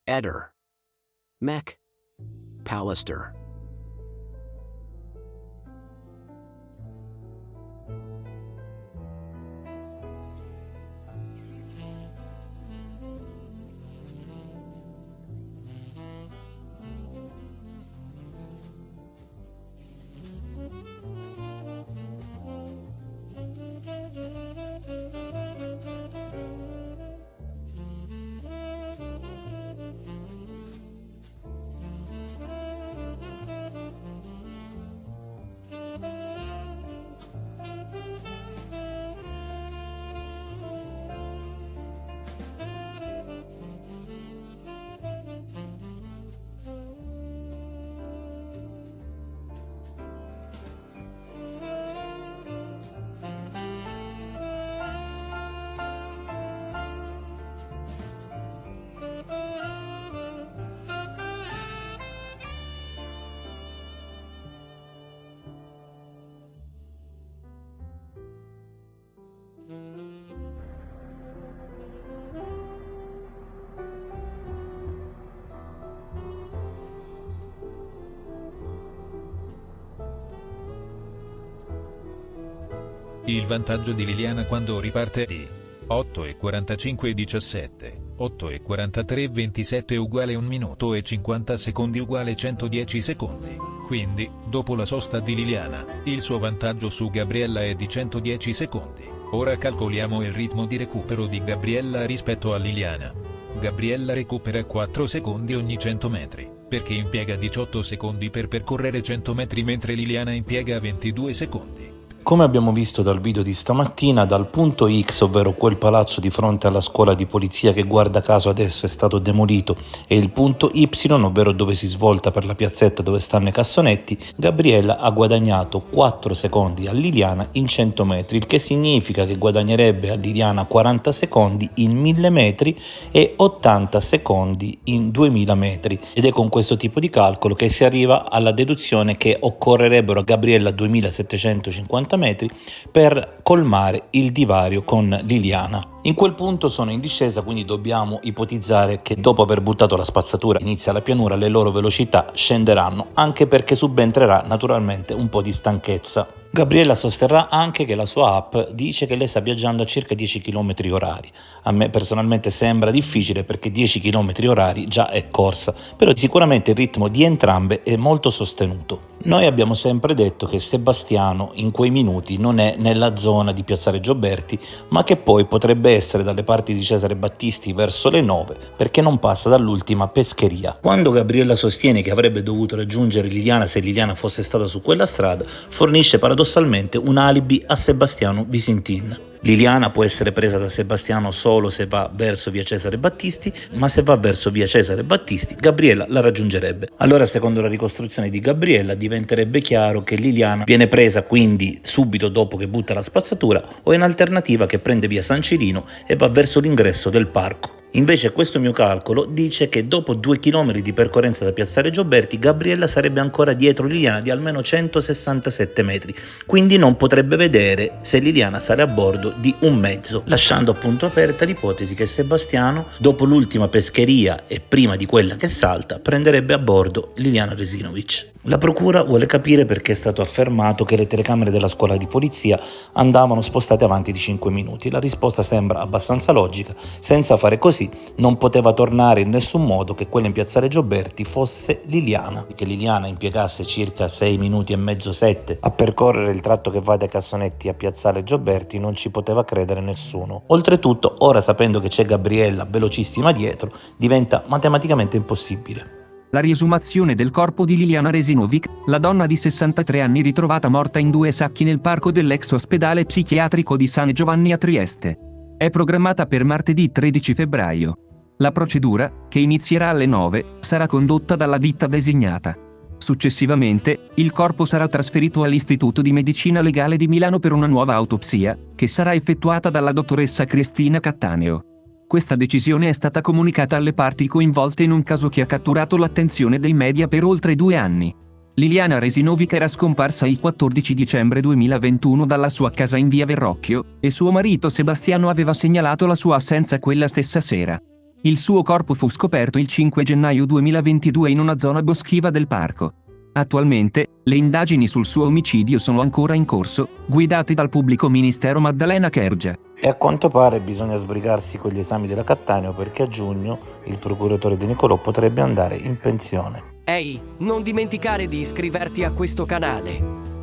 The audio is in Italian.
Eder. Mech. Pallister. Il vantaggio di Liliana quando riparte è di 8:45:17, 8:43:27 uguale 1 minuto e 50 secondi uguale 110 secondi. Quindi, dopo la sosta di Liliana, il suo vantaggio su Gabriella è di 110 secondi. Ora calcoliamo il ritmo di recupero di Gabriella rispetto a Liliana. Gabriella recupera 4 secondi ogni 100 metri, perché impiega 18 secondi per percorrere 100 metri mentre Liliana impiega 22 secondi. Come abbiamo visto dal video di stamattina, dal punto X, ovvero quel palazzo di fronte alla scuola di polizia che guarda caso adesso è stato demolito, e il punto Y, ovvero dove si svolta per la piazzetta dove stanno i cassonetti, Gabriella ha guadagnato 4 secondi a Liliana in 100 metri, il che significa che guadagnerebbe a Liliana 40 secondi in 1000 metri e 80 secondi in 2000 metri. Ed è con questo tipo di calcolo che si arriva alla deduzione che occorrerebbero a Gabriella 2750 metri per colmare il divario con Liliana. In quel punto sono in discesa, quindi dobbiamo ipotizzare che dopo aver buttato la spazzatura inizia la pianura, le loro velocità scenderanno, anche perché subentrerà naturalmente un po' di stanchezza. Gabriella sosterrà anche che la sua app dice che lei sta viaggiando a circa 10 km orari. A me personalmente sembra difficile perché 10 km orari già è corsa, però sicuramente il ritmo di entrambe è molto sostenuto. Noi abbiamo sempre detto che Sebastiano in quei minuti non è nella zona di Piazzale Gioberti, ma che poi potrebbe essere dalle parti di Cesare Battisti verso le 9, perché non passa dall'ultima pescheria. Quando Gabriella sostiene che avrebbe dovuto raggiungere Liliana se Liliana fosse stata su quella strada, fornisce paradossalmente un alibi a Sebastiano Visintin. Liliana può essere presa da Sebastiano solo se va verso via Cesare Battisti, ma se va verso via Cesare Battisti, Gabriella la raggiungerebbe. Allora, secondo la ricostruzione di Gabriella, diventerebbe chiaro che Liliana viene presa quindi subito dopo che butta la spazzatura, o in alternativa che prende via San Cirino e va verso l'ingresso del parco. Invece questo mio calcolo dice che dopo 2 km di percorrenza da Piazzale Gioberti, Gabriella sarebbe ancora dietro Liliana di almeno 167 metri, quindi non potrebbe vedere se Liliana sale a bordo di un mezzo, lasciando appunto aperta l'ipotesi che Sebastiano, dopo l'ultima pescheria e prima di quella che salta, prenderebbe a bordo Liliana Resinovic. La procura vuole capire perché è stato affermato che le telecamere della scuola di polizia andavano spostate avanti di 5 minuti. La risposta sembra abbastanza logica: senza fare così non poteva tornare in nessun modo che quella in Piazzale Gioberti fosse Liliana. Che Liliana impiegasse circa 6 minuti e mezzo, 7 a percorrere il tratto che va dai Cassonetti a Piazzale Gioberti non ci poteva credere nessuno. Oltretutto, ora sapendo che c'è Gabriella velocissima dietro, diventa matematicamente impossibile. La riesumazione del corpo di Liliana Resinovic, la donna di 63 anni ritrovata morta in 2 sacchi nel parco dell'ex ospedale psichiatrico di San Giovanni a Trieste, è programmata per martedì 13 febbraio. La procedura, che inizierà alle 9, sarà condotta dalla ditta designata. Successivamente, il corpo sarà trasferito all'Istituto di Medicina Legale di Milano per una nuova autopsia, che sarà effettuata dalla dottoressa Cristina Cattaneo. Questa decisione è stata comunicata alle parti coinvolte in un caso che ha catturato l'attenzione dei media per oltre 2 anni. Liliana Resinovic era scomparsa il 14 dicembre 2021 dalla sua casa in via Verrocchio, e suo marito Sebastiano aveva segnalato la sua assenza quella stessa sera. Il suo corpo fu scoperto il 5 gennaio 2022 in una zona boschiva del parco. Attualmente, le indagini sul suo omicidio sono ancora in corso, guidate dal pubblico ministero Maddalena Kergia. E a quanto pare bisogna sbrigarsi con gli esami della Cattaneo perché a giugno il procuratore De Nicolò potrebbe andare in pensione. Ehi, non dimenticare di iscriverti a questo canale.